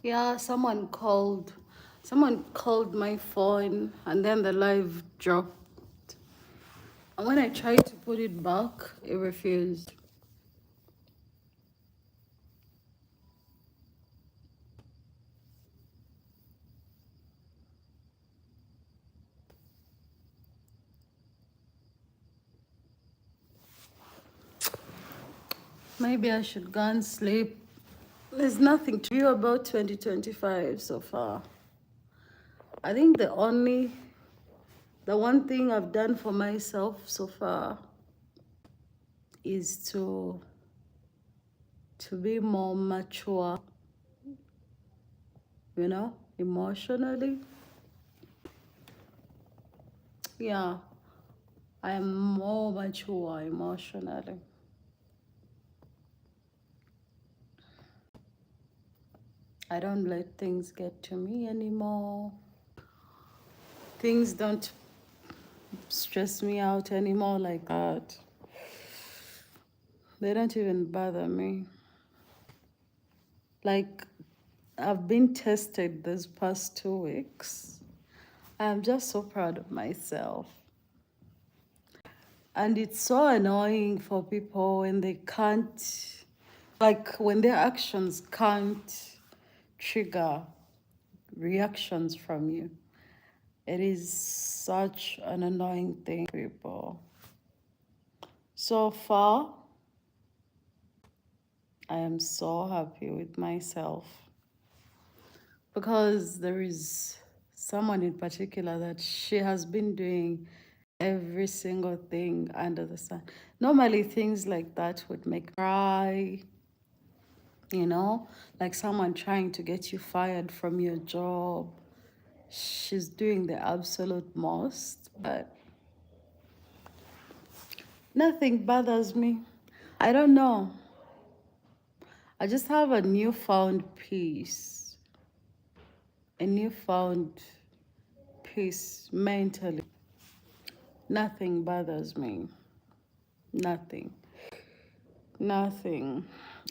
Yeah, someone called my phone and then the live dropped. And when I tried to put it back, it refused. Maybe I should go and sleep. There's nothing to you about 2025 so far. I think the one thing I've done for myself so far is to be more mature, emotionally. Yeah, I am more mature emotionally. I don't let things get to me anymore. Things don't stress me out anymore like that. They don't even bother me. Like, I've been tested this past 2 weeks. I'm just so proud of myself. And it's so annoying for people when they can't, like, when their actions can't trigger reactions from you. It is such an annoying thing, people. So far, I am so happy with myself because there is someone in particular that she has been doing every single thing under the sun. Normally, things like that would make me cry, like someone trying to get you fired from your job. She's doing the absolute most, but nothing bothers me. I don't know. I just have a newfound peace, a newfound peace mentally. Nothing bothers me. Nothing. Nothing.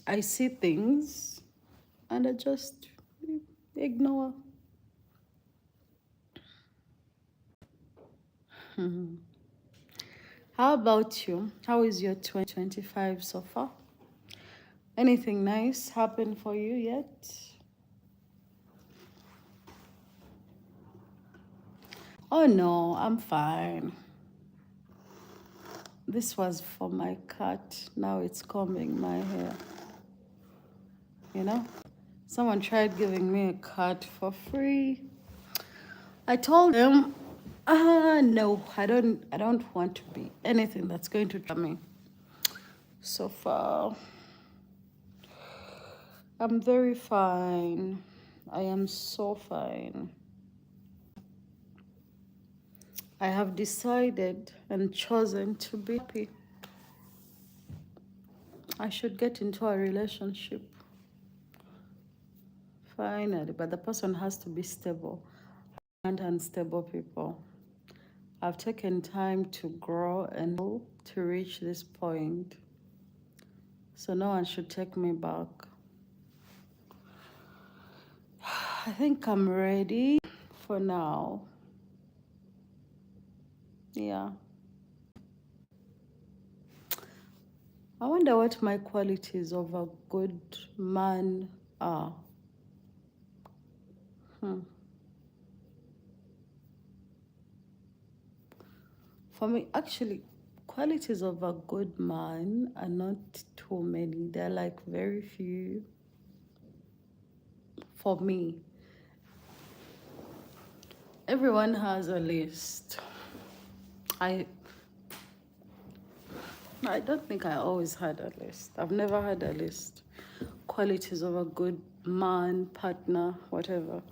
I see things and I just ignore. How about you? How is your 2025 so far? Anything nice happened for you yet? Oh no, I'm fine. This was for my cat. Now it's combing my hair. You know? Someone tried giving me a cat for free. I told them, no, I don't want to be anything that's going to trouble me. So far, I'm very fine. I am so fine. I have decided and chosen to be happy. I should get into a relationship finally, but the person has to be stable. And unstable people. I've taken time to grow and to reach this point. So no one should take me back. I think I'm ready for now. Yeah. I wonder what my qualities of a good man are. For me, actually, qualities of a good man are not too many. They're like very few for me. Everyone has a list. I I don't think I always had a list. I've never had a list. Qualities of a good man, partner, whatever.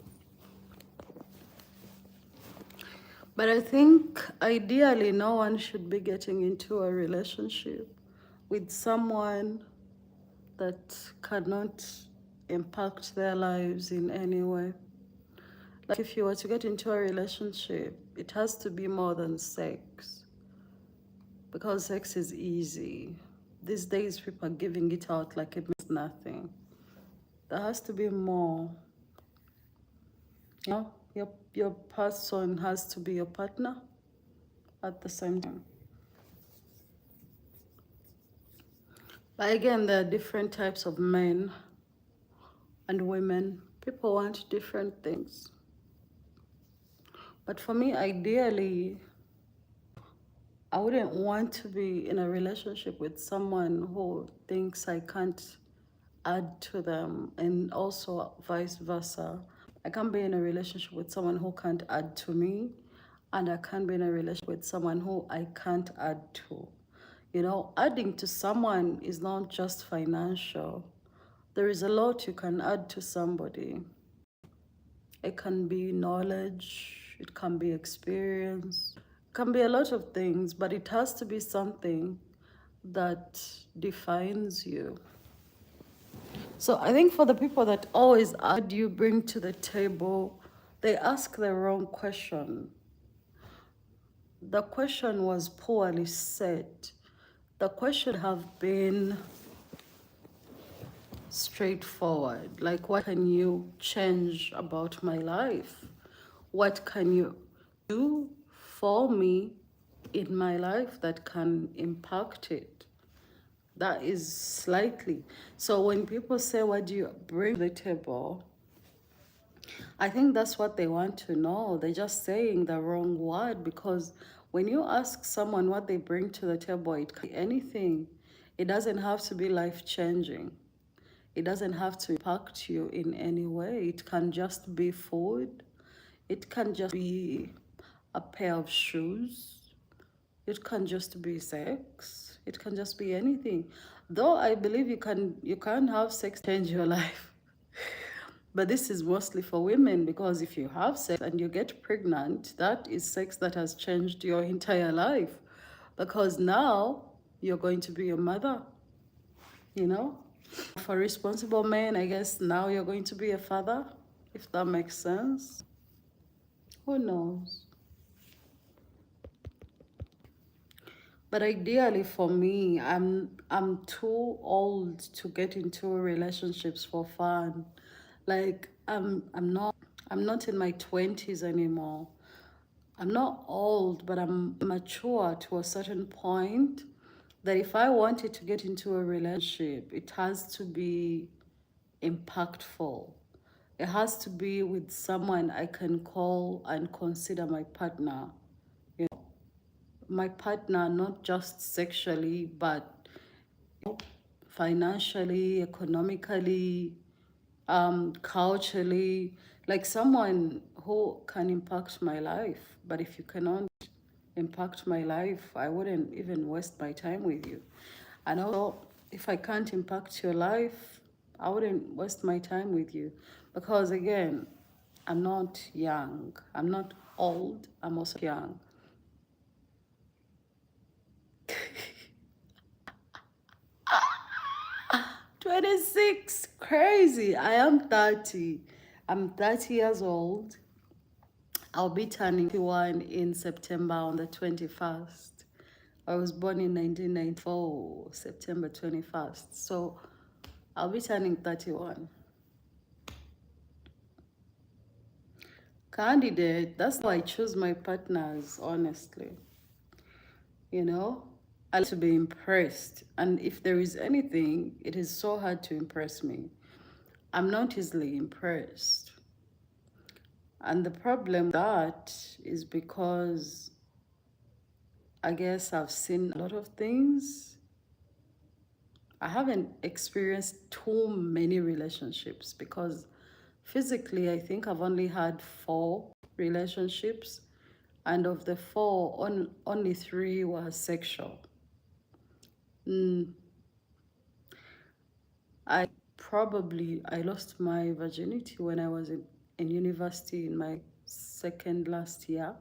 But I think ideally no one should be getting into a relationship with someone that cannot impact their lives in any way. Like if you were to get into a relationship, it has to be more than sex because sex is easy. These days people are giving it out like it means nothing. There has to be more. You know, your person has to be your partner at the same time. But again, there are different types of men and women. People want different things. But for me, ideally, I wouldn't want to be in a relationship with someone who thinks I can't add to them, and also vice versa. I can't be in a relationship with someone who can't add to me, and I can't be in a relationship with someone who I can't add to. You know, adding to someone is not just financial. There is a lot you can add to somebody. It can be knowledge, it can be experience, it can be a lot of things, but it has to be something that defines you. So I think for the people that always ask, what do you bring to the table, they ask the wrong question. The question was poorly set. The question have been straightforward. Like, what can you change about my life? What can you do for me in my life that can impact it? That is slightly. So when people say, what do you bring to the table? I think that's what they want to know. They're just saying the wrong word, because when you ask someone what they bring to the table, it can be anything. It doesn't have to be life changing. It doesn't have to impact you in any way. It can just be food. It can just be a pair of shoes. It can just be sex. It can just be anything. Though I believe you can have sex change your life. But this is mostly for women, because if you have sex and you get pregnant, that is sex that has changed your entire life. Because now you're going to be a mother, you know? For responsible men, I guess now you're going to be a father, if that makes sense. Who knows? But ideally for me, I'm too old to get into relationships for fun. Like I'm not in my 20s anymore. I'm not old, but I'm mature to a certain point that if I wanted to get into a relationship, it has to be impactful. It has to be with someone I can call and consider my partner. You know, my partner, not just sexually, but financially, economically, culturally, like someone who can impact my life. But if you cannot impact my life, I wouldn't even waste my time with you. And also, if I can't impact your life, I wouldn't waste my time with you. Because again, I'm not young. I'm not old. I'm also young. 26, crazy. I am 30. I'm 30 years old. I'll be turning 51 in September on the 21st. I was born in 1994, September 21st. So I'll be turning 31. Candidate, that's how I choose my partners, honestly. You know, I like to be impressed. And if there is anything, it is so hard to impress me. I'm not easily impressed. And the problem with that is because I guess I've seen a lot of things. I haven't experienced too many relationships, because physically, I think I've only had 4 relationships. And of the 4, only 3 were sexual. I lost my virginity when I was in university in my second last year.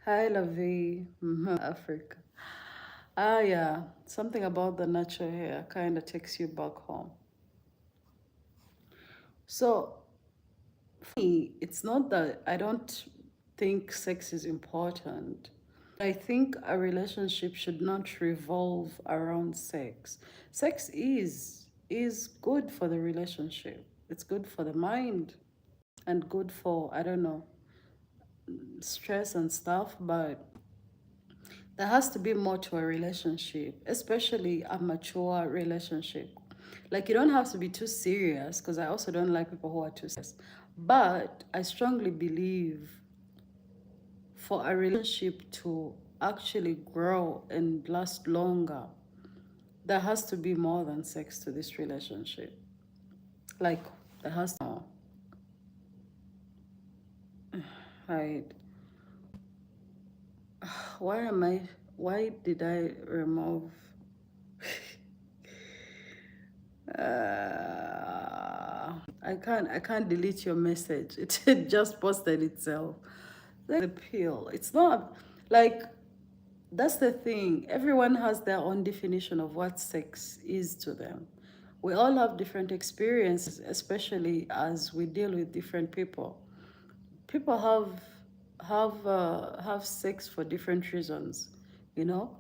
Hi, Lovey, Africa. Ah, yeah, something about the natural hair kind of takes you back home. So, for me, it's not that I don't think sex is important. I think a relationship should not revolve around sex. Sex is good for the relationship. It's good for the mind. and good for, I don't know, stress and stuff, but there has to be more to a relationship, especially a mature relationship. Like, you don't have to be too serious, because I also don't like people who are too serious. But I strongly believe for a relationship to actually grow and last longer, there has to be more than sex to this relationship. Like, there has to, right? Why did I remove? I can't delete your message. It just posted itself. The pill. It's not like, that's the thing. Everyone has their own definition of what sex is to them. We all have different experiences, especially as we deal with different people. People have sex for different reasons, you know.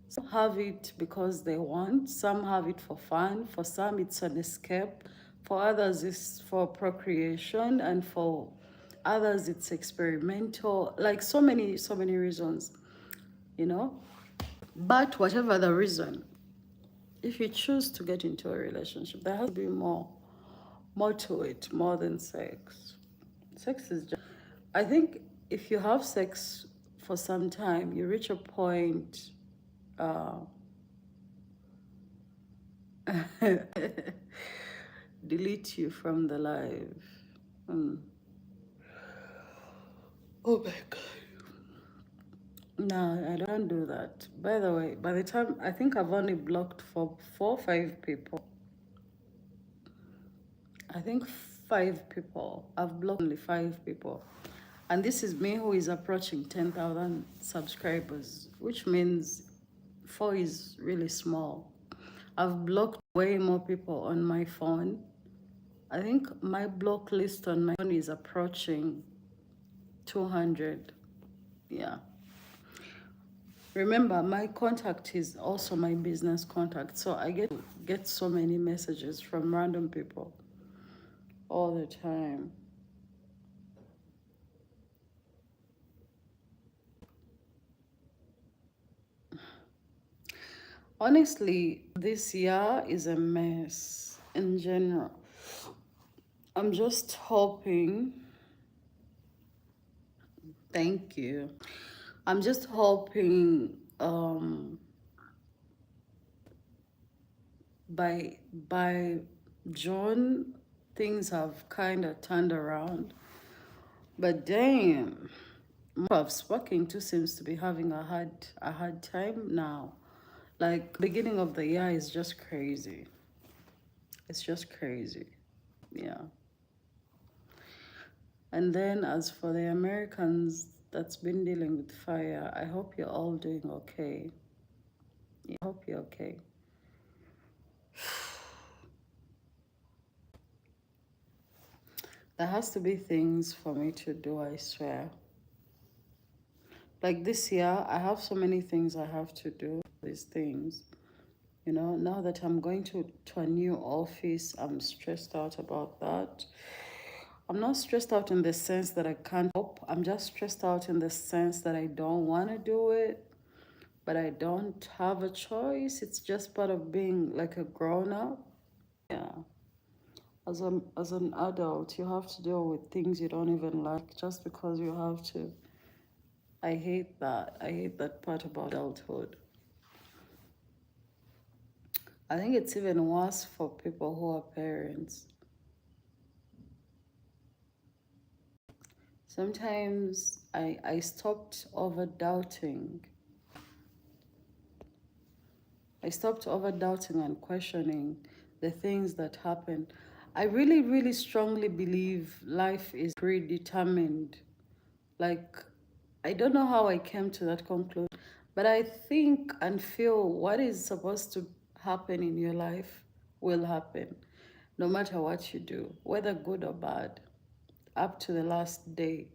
Some have it because they want, some have it for fun, for some it's an escape, for others it's for procreation, and for others it's experimental. Like, so many reasons, you know. But whatever the reason, if you choose to get into a relationship, there has to be more to it, more than sex. Sex is just, I think, if you have sex for some time, you reach a point, uh, delete you from the live. Hmm. Oh my God. No, I don't do that. By the way, by the time, I think I've only blocked for 4 or 5 people. I think 5 people. I've blocked only 5 people. And this is me who is approaching 10,000 subscribers, which means 4 is really small. I've blocked way more people on my phone. I think my block list on my phone is approaching 200. Yeah. Remember, my contact is also my business contact. So I get so many messages from random people all the time. Honestly, this year is a mess in general. I'm just hoping, thank you. I'm just hoping, by June things have kind of turned around. But damn, I've spoken to seems to be having a hard time now. Like, beginning of the year is just crazy. It's just crazy. Yeah. And then as for the Americans that's been dealing with fire, I hope you're all doing okay. Yeah, I hope you're okay. There has to be things for me to do, I swear. Like, this year, I have so many things I have to do, these things. You know, now that I'm going to a new office, I'm stressed out about that. I'm not stressed out in the sense that I can't cope. I'm just stressed out in the sense that I don't want to do it, but I don't have a choice. It's just part of being like a grown up. Yeah. As an adult, you have to deal with things you don't even like just because you have to. I hate that. I hate that part about adulthood. I think it's even worse for people who are parents. Sometimes I stopped over doubting. I stopped over doubting and questioning the things that happen. I really, really strongly believe life is predetermined. Like, I don't know how I came to that conclusion, but I think and feel what is supposed to happen in your life will happen, no matter what you do, whether good or bad, up to the last day.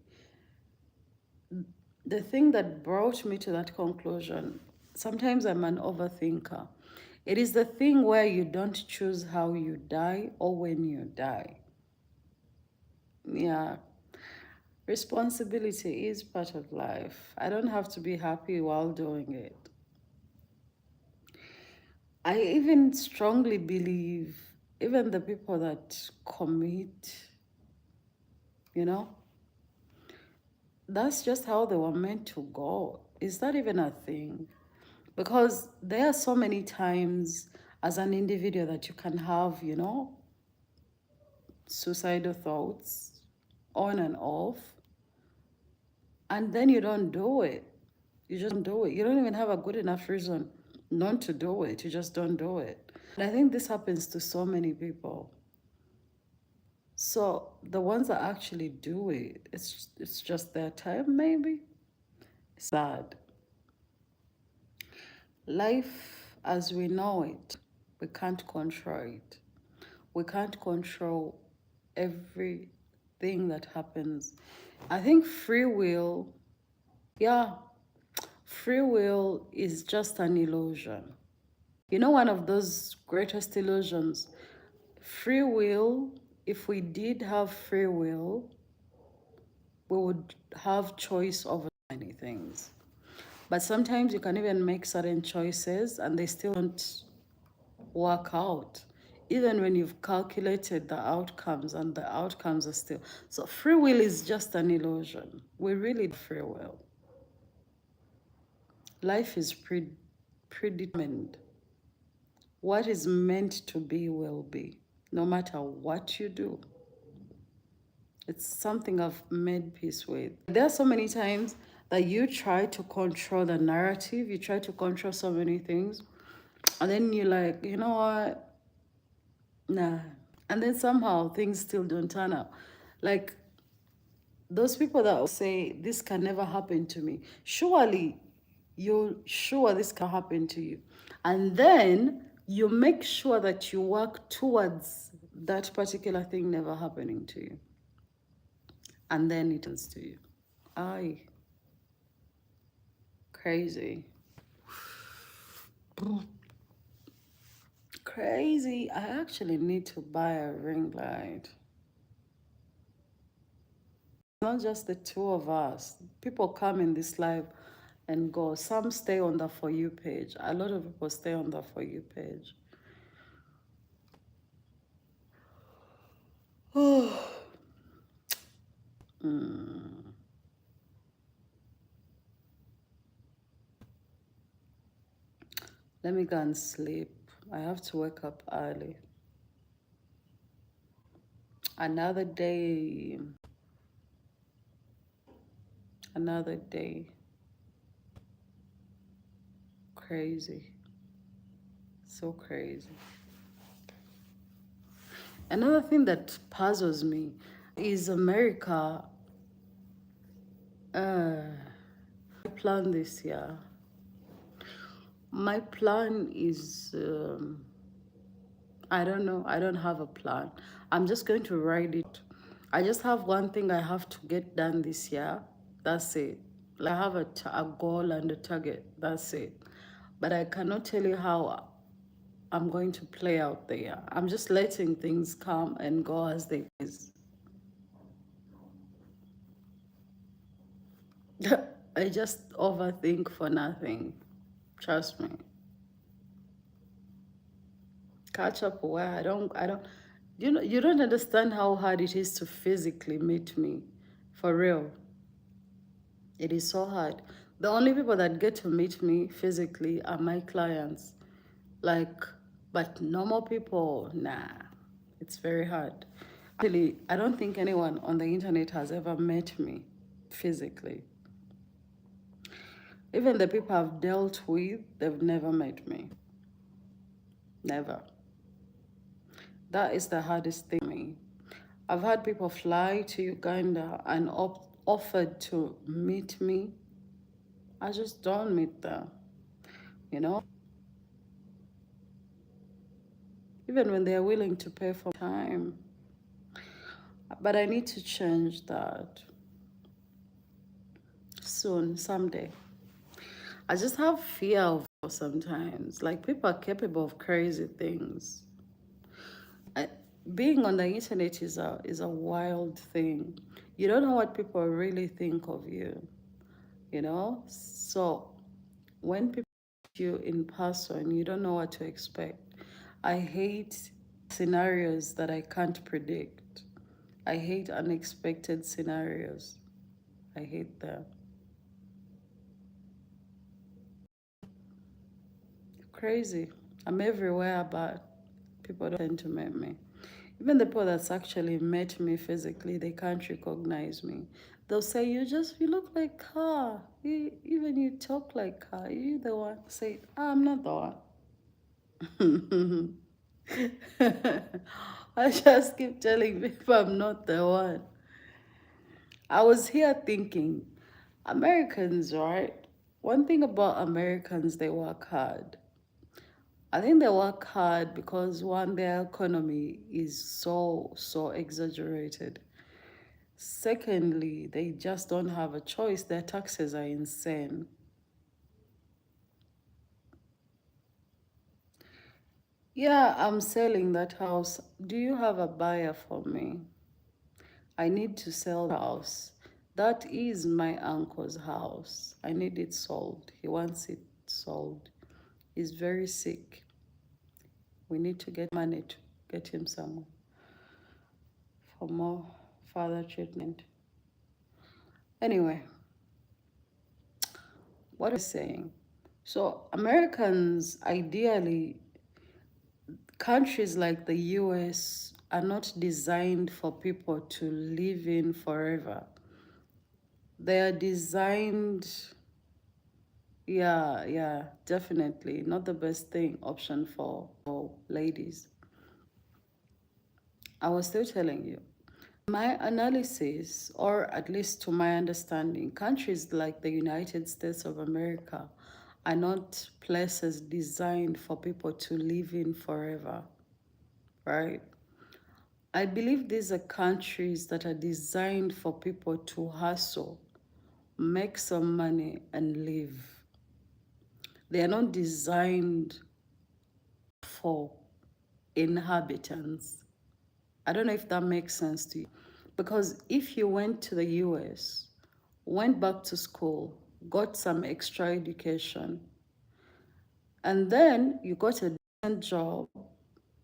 The thing that brought me to that conclusion, sometimes I'm an overthinker. It is the thing where you don't choose how you die or when you die. Yeah. Responsibility is part of life. I don't have to be happy while doing it. I even strongly believe even the people that commit, you know, that's just how they were meant to go. Is that even a thing? Because there are so many times as an individual that you can have, you know, suicidal thoughts on and off, and then you don't do it. You just don't do it. You don't even have a good enough reason not to do it. You just don't do it. And I think this happens to so many people. So the ones that actually do it, it's just their time, maybe. It's sad. Life as we know it, we can't control it. We can't control everything that happens. I think free will, yeah, free will is just an illusion. You know, one of those greatest illusions, free will, if we did have free will, we would have choice over many things. But sometimes you can even make certain choices and they still don't work out. Even when you've calculated the outcomes and the outcomes are still. So free will is just an illusion. We really free will. Life is predetermined. What is meant to be will be, no matter what you do. It's something I've made peace with. There are so many times that you try to control the narrative, you try to control so many things, and then you're like, you know what? Nah. And then somehow things still don't turn out. Like those people that say, this can never happen to me. Surely you're sure this can happen to you. And then you make sure that you work towards that particular thing never happening to you. And then it happens to you. Aye. Crazy. Crazy. I actually need to buy a ring light. Not just the two of us. People come in this live and go. Some stay on the For You page. A lot of people stay on the For You page. Oh. Let me go and sleep. I have to wake up early. Another day. Another day. Crazy. So crazy. Another thing that puzzles me is America. Plan this year. My plan is, I don't know. I don't have a plan. I'm just going to write it. I just have one thing I have to get done this year. That's it. Like I have a goal and a target. That's it. But I cannot tell you how I'm going to play out there. I'm just letting things come and go as they is. I just overthink for nothing. Trust me. Catch up where I don't, you don't understand how hard it is to physically meet me. For real. It is so hard. The only people that get to meet me physically are my clients. Like, but normal people, nah. It's very hard. Actually, I don't think anyone on the internet has ever met me physically. Even the people I've dealt with, they've never met me. Never. That is the hardest thing for me. I've had people fly to Uganda and offered to meet me. I just don't meet them, you know? Even when they're willing to pay for time. But I need to change that soon, someday. I just have fear of sometimes. Like people are capable of crazy things. being on the internet is a wild thing. You don't know what people really think of you, you know? So when people meet you in person, you don't know what to expect. I hate scenarios that I can't predict. I hate unexpected scenarios. I hate them. Crazy. I'm everywhere, but people don't tend to meet me. Even the people that's actually met me physically, they can't recognize me. They'll say, you look like her. Even you talk like her. You the one. Say, I'm not the one. I just keep telling people I'm not the one. I was here thinking, Americans, right? One thing about Americans, they work hard. I think they work hard because one, their economy is so exaggerated. Secondly, they just don't have a choice. Their taxes are insane. Yeah, I'm selling that house. Do you have a buyer for me? I need to sell the house. That is my uncle's house. I need it sold. He wants it sold. He's very sick. We need to get money to get him some for more further treatment. Anyway, what was I saying? So Americans, ideally, countries like the US are not designed for people to live in forever. They are designed, yeah, definitely not the best thing option for ladies. I was still telling you. My analysis, or at least to my understanding, countries like the United States of America are not places designed for people to live in forever, right? I believe these are countries that are designed for people to hustle, make some money, and live. They are not designed for inhabitants. I don't know if that makes sense to you. Because if you went to the US, went back to school, got some extra education, and then you got a decent job,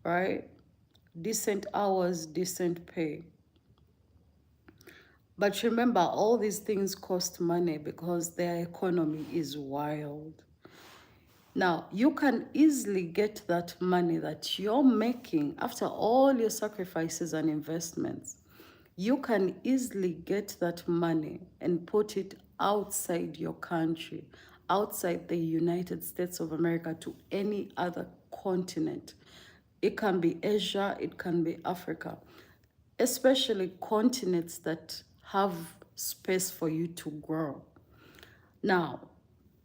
right? Decent hours, decent pay. But remember, all these things cost money because their economy is wild. Now, you can easily get that money that you're making after all your sacrifices and investments. You can easily get that money and put it outside your country, outside the United States of America, to any other continent. It can be Asia, it can be Africa, especially continents that have space for you to grow. Now,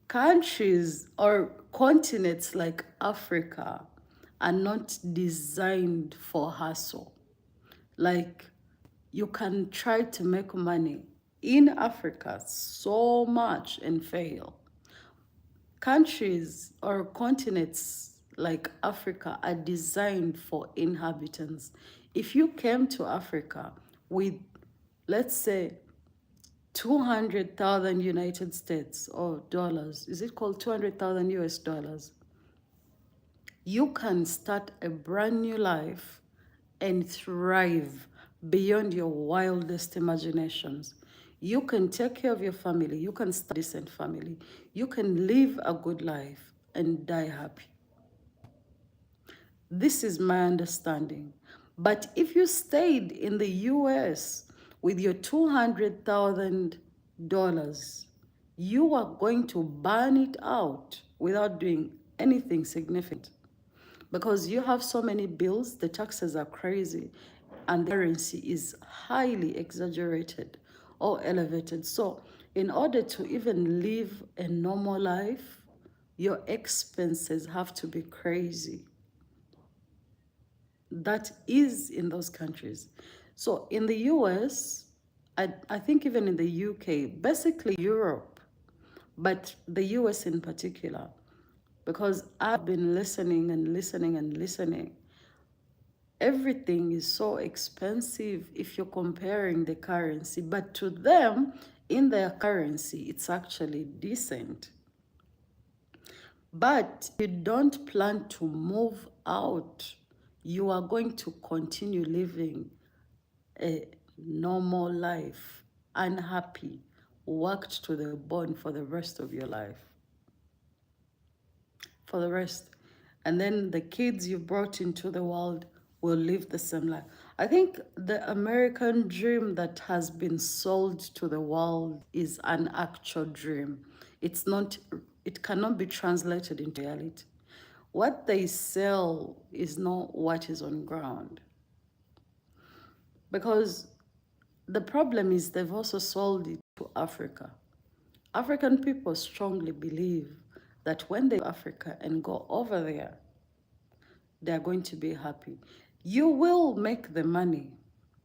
countries or continents like Africa are not designed for hustle. Like, you can try to make money in Africa so much and fail. Countries or continents like Africa are designed for inhabitants. If you came to Africa with, let's say, 200,000 United States or dollars, is it called 200,000 US dollars? You can start a brand new life and thrive beyond your wildest imaginations. You can take care of your family. You can start a decent family. You can live a good life and die happy. This is my understanding. But if you stayed in the US with your $200,000, you are going to burn it out without doing anything significant because you have so many bills, the taxes are crazy, and the currency is highly exaggerated or elevated. So, in order to even live a normal life, your expenses have to be crazy. That is in those countries. So, in the US, I think even in the UK, basically Europe, but the US in particular, because I've been listening and listening and listening. Everything is so expensive if you're comparing the currency, but to them, in their currency, it's actually decent. But if you don't plan to move out, you are going to continue living a normal life, unhappy, worked to the bone for the rest of your life. For the rest. And then the kids you brought into the world will live the same life. I think the American dream that has been sold to the world is an actual dream. It's not, it cannot be translated into reality. What they sell is not what is on ground. Because the problem is they've also sold it to Africa. African people strongly believe that when they go to Africa and go over there, they're going to be happy. You will make the money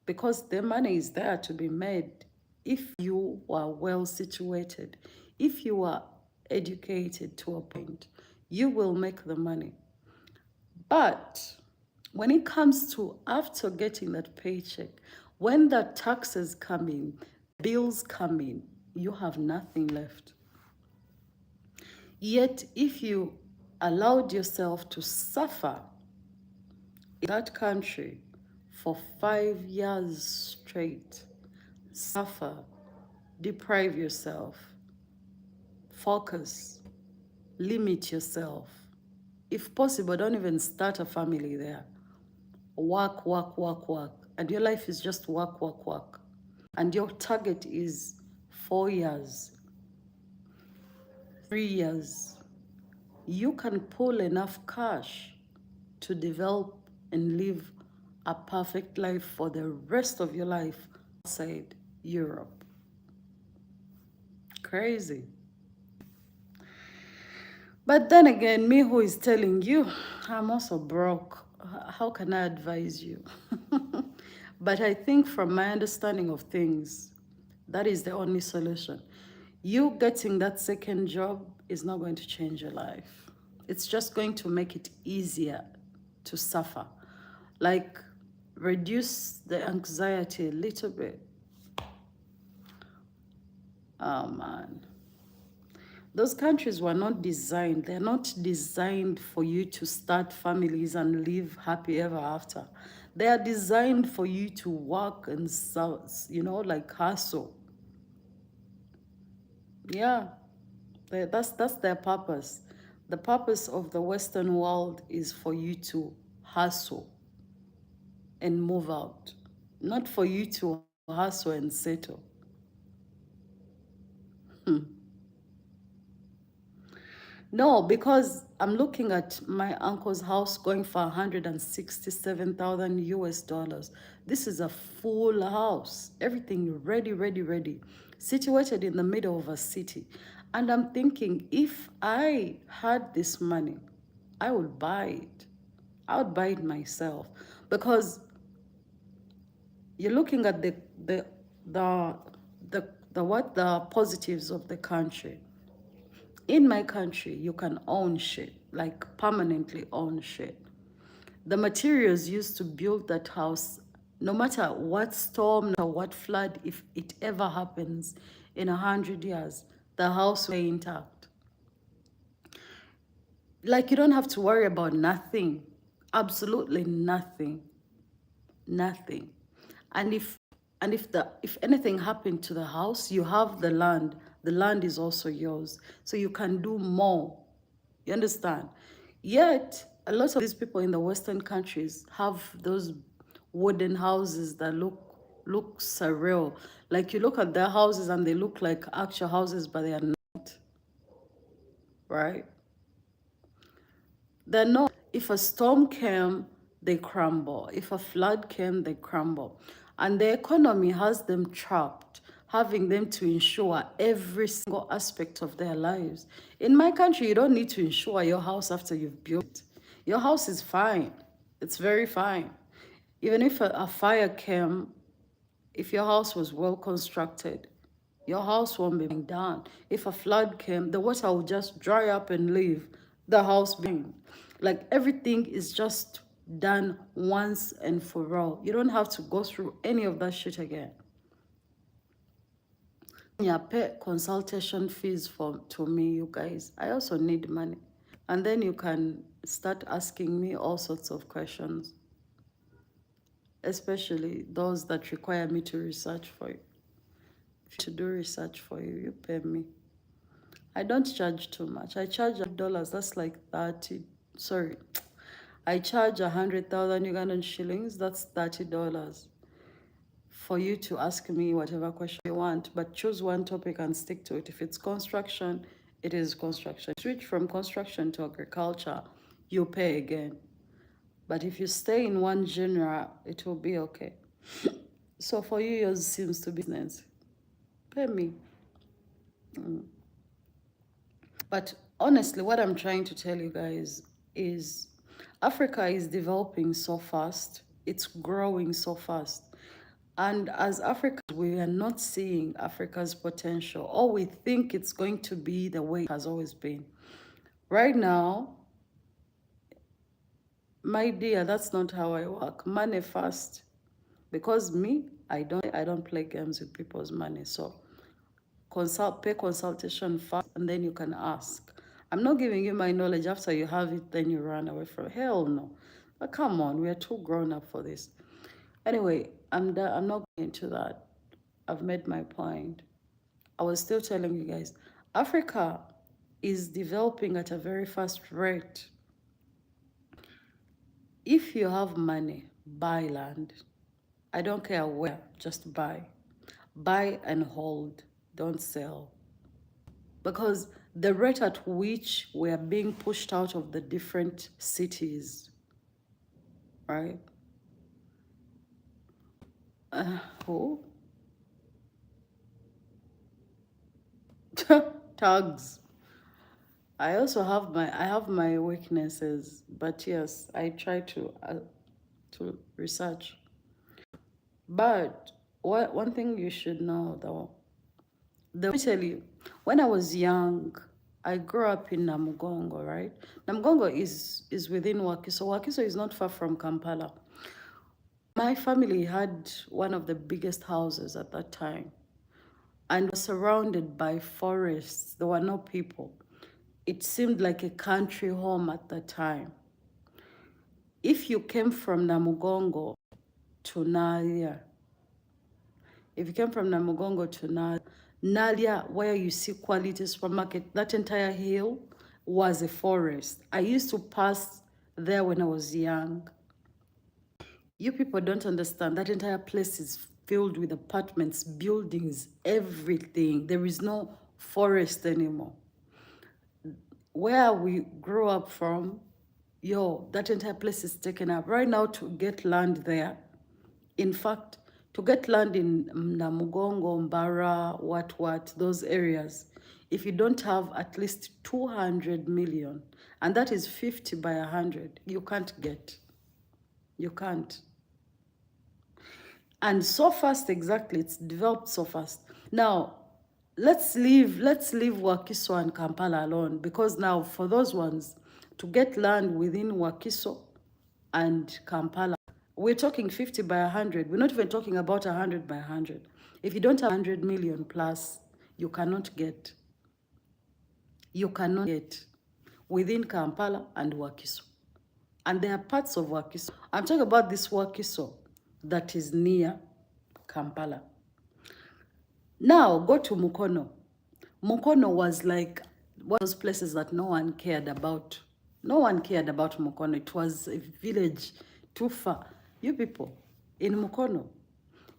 because the money is there to be made if you are well situated, if you are educated to a point, you will make the money. But when it comes to after getting that paycheck, when the taxes come in, bills come in, you have nothing left. Yet if you allowed yourself to suffer in that country for 5 years straight, suffer, deprive yourself, focus, limit yourself. If possible, don't even start a family there. Work, work, work, work. And your life is just work, work, work. And your target is 4 years, 3 years. You can pull enough cash to develop and live a perfect life for the rest of your life outside Europe. Crazy. But then again, me who is telling you, I'm also broke. How can I advise you? But I think from my understanding of things, that is the only solution. You getting that second job is not going to change your life. It's just going to make it easier to suffer. Like, reduce the anxiety a little bit. Oh, man. Those countries were not designed. They're not designed for you to start families and live happy ever after. They are designed for you to work and, like hustle. Yeah, that's their purpose. The purpose of the Western world is for you to hustle and move out, not for you to hustle and settle. No, because I'm looking at my uncle's house going for 167,000 US dollars. This is a full house, everything ready, ready, ready, situated in the middle of a city. And I'm thinking, if I had this money, I would buy it. I would buy it myself, because you're looking at the positives of the country. In my country, you can own shit, like permanently own shit. The materials used to build that house, no matter what storm or what flood, if it ever happens in 100 years, the house will be intact. Like, you don't have to worry about nothing, absolutely nothing, nothing. And if anything happened to the house, you have the land. The land is also yours, so you can do more. You understand? Yet a lot of these people in the Western countries have those wooden houses that look surreal. Like, you look at their houses and they look like actual houses, but they are not. Right? They're not. If a storm came, they crumble. If a flood came, they crumble. And the economy has them trapped, having them to insure every single aspect of their lives. In my country, you don't need to insure your house after you've built it. Your house is fine. It's very fine. Even if a fire came, if your house was well constructed, your house won't be down. If a flood came, the water will just dry up and leave the house being. Like, everything is just done once and for all. You don't have to go through any of that shit again. Yeah, pay consultation fees to me, you guys. I also need money. And then you can start asking me all sorts of questions, especially those that require me to research for you. To do research for you, you pay me. I don't charge too much. I charge $100. That's like 30. Sorry, I charge 100,000 Ugandan shillings. That's $30 for you to ask me whatever question you want. But choose one topic and stick to it. If it's construction, it is construction. Switch from construction to agriculture, you pay again. But if you stay in one genre, it will be okay. So for you, yours seems to be business. Pay me. But honestly, what I'm trying to tell you guys is Africa is developing so fast. It's growing so fast. And as Africans, we are not seeing Africa's potential, or we think it's going to be the way it has always been. Right now, my dear, that's not how I work. Money first. Because me, I don't play games with people's money. So pay consultation first, and then you can ask. I'm not giving you my knowledge after you have it, then you run away from it. Hell no. But come on, we are too grown up for this. Anyway, I'm not going into that. I've made my point. I was still telling you guys, Africa is developing at a very fast rate. If you have money, buy land. I don't care where, just buy. Buy and hold, don't sell. Because the rate at which we are being pushed out of the different cities, right? Who? Tags. I also have my weaknesses, but yes, I try to research. But one thing you should know though, let me tell you, when I was young, I grew up in Namugongo, right? Namugongo is within Wakiso. Wakiso is not far from Kampala. My family had one of the biggest houses at that time and was surrounded by forests. There were no people. It seemed like a country home at that time. If you came from Namugongo to Nalia, if you came from Namugongo to Nalia, where you see Quality Supermarket, that entire hill was a forest. I used to pass there when I was young. You people don't understand. That entire place is filled with apartments, buildings, everything. There is no forest anymore. Where we grew up from, that entire place is taken up. Right now, to get land there, in fact, to get land in Namugongo, Mbara, those areas, if you don't have at least 200 million, and that is 50 by 100, you can't get. You can't. And so fast, exactly, it's developed so fast. Now, let's leave Wakiso and Kampala alone, because now for those ones, to get land within Wakiso and Kampala, we're talking 50 by 100. We're not even talking about 100 by 100. If you don't have 100 million plus, you cannot get. You cannot get within Kampala and Wakiso. And there are parts of Wakiso. I'm talking about this Wakiso that is near Kampala. Now, go to Mukono. Mukono was like one of those places that no one cared about. No one cared about Mukono. It was a village too far. You people, in Mukono,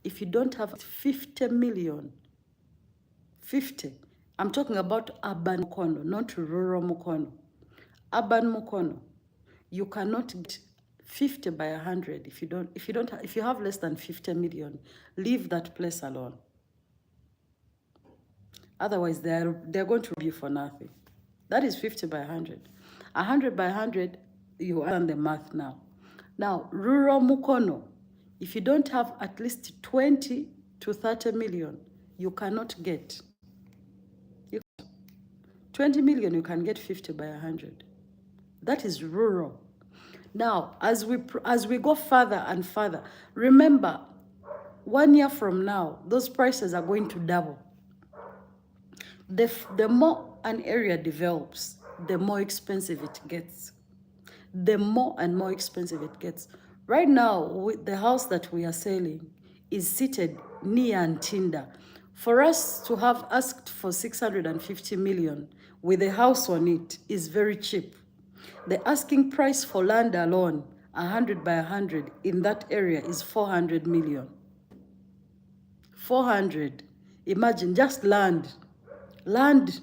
if you don't have 50 million, 50, I'm talking about urban Mukono, not rural Mukono. Urban Mukono, you cannot get 50 by 100 if you have less than 50 million. Leave that place alone. Otherwise, they're going to rob you for nothing. That is 50 by 100. 100 by 100, you understand the math now. Now, rural Mukono, if you don't have at least 20 to 30 million, you cannot get. 20 million, you can get 50 by 100. That is rural. Now, as we go further and further, remember, 1 year from now, those prices are going to double. The more an area develops, the more expensive it gets. The more and more expensive it gets. Right now, the house that we are selling is seated near Ntinda. For us to have asked for 650 million with a house on it is very cheap. The asking price for land alone, 100 by 100 in that area, is 400 million. 400. Imagine just land. Land.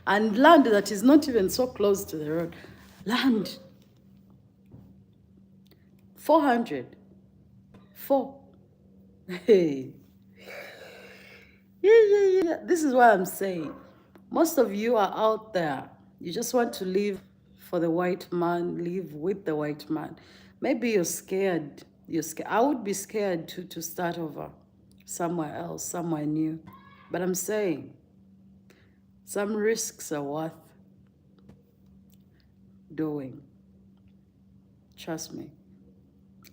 And land that is not even so close to the road. Land. 400. 4. Hey. Yeah. This is what I'm saying. Most of you are out there. You just want to live for the white man, live with the white man. Maybe you're scared. You're scared. I would be scared to start over somewhere else, somewhere new. But I'm saying some risks are worth doing. Trust me.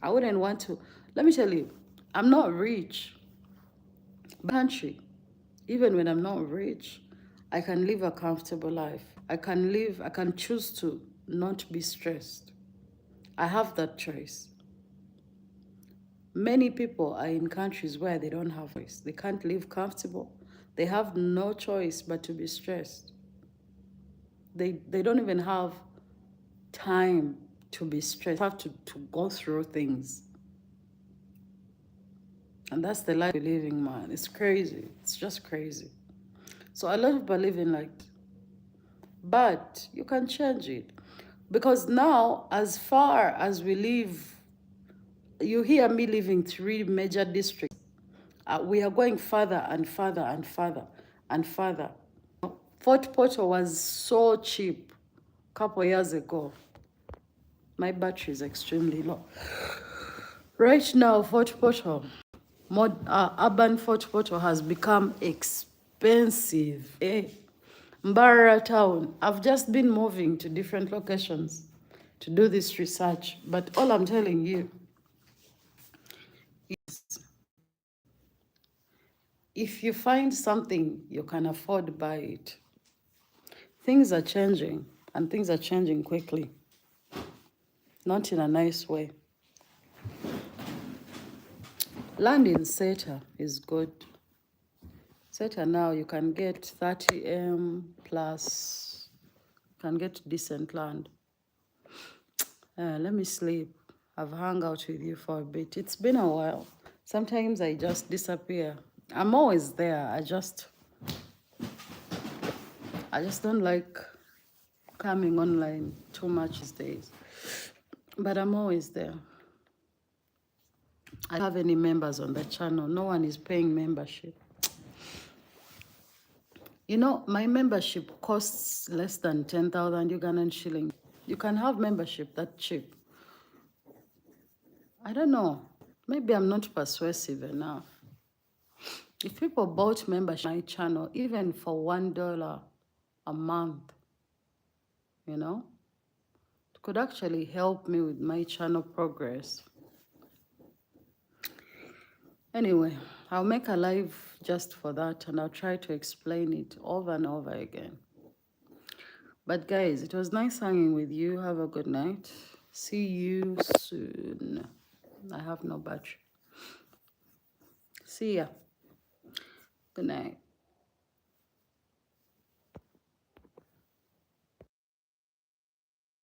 I wouldn't want to. Let me tell you, I'm not rich. Country, even when I'm not rich, I can live a comfortable life. I can choose to not be stressed. I have that choice. Many people are in countries where they don't have choice. They can't live comfortable. They have no choice but to be stressed. They don't even have time to be stressed. They have to go through things. And that's the life we're living, man. It's crazy. It's just crazy. So a lot of people living like that. But you can change it. Because now, as far as we live, you hear me living 3 major districts. We are going further and further and further and further. Fort Portal was so cheap a couple years ago. My battery is extremely low. Right now, Fort Portal, urban Fort Portal has become expensive. Mbara town, I've just been moving to different locations to do this research, but all I'm telling you is if you find something you can afford, buy it. Things are changing, and things are changing quickly, not in a nice way. Land in SETA is good. SETA now you can get 30M plus, you can get decent land. Let me sleep. I've hung out with you for a bit. It's been a while. Sometimes I just disappear. I'm always there. I just don't like coming online too much these days. But I'm always there. I don't have any members on the channel. No one is paying membership. You know, my membership costs less than 10,000 Ugandan shillings. You can have membership that cheap. I don't know. Maybe I'm not persuasive enough. If people bought membership on my channel, even for $1 a month, you know, it could actually help me with my channel progress. Anyway, I'll make a live just for that, and I'll try to explain it over and over again. But guys, it was nice hanging with you. Have a good night. See you soon. I have no battery. See ya. Good night.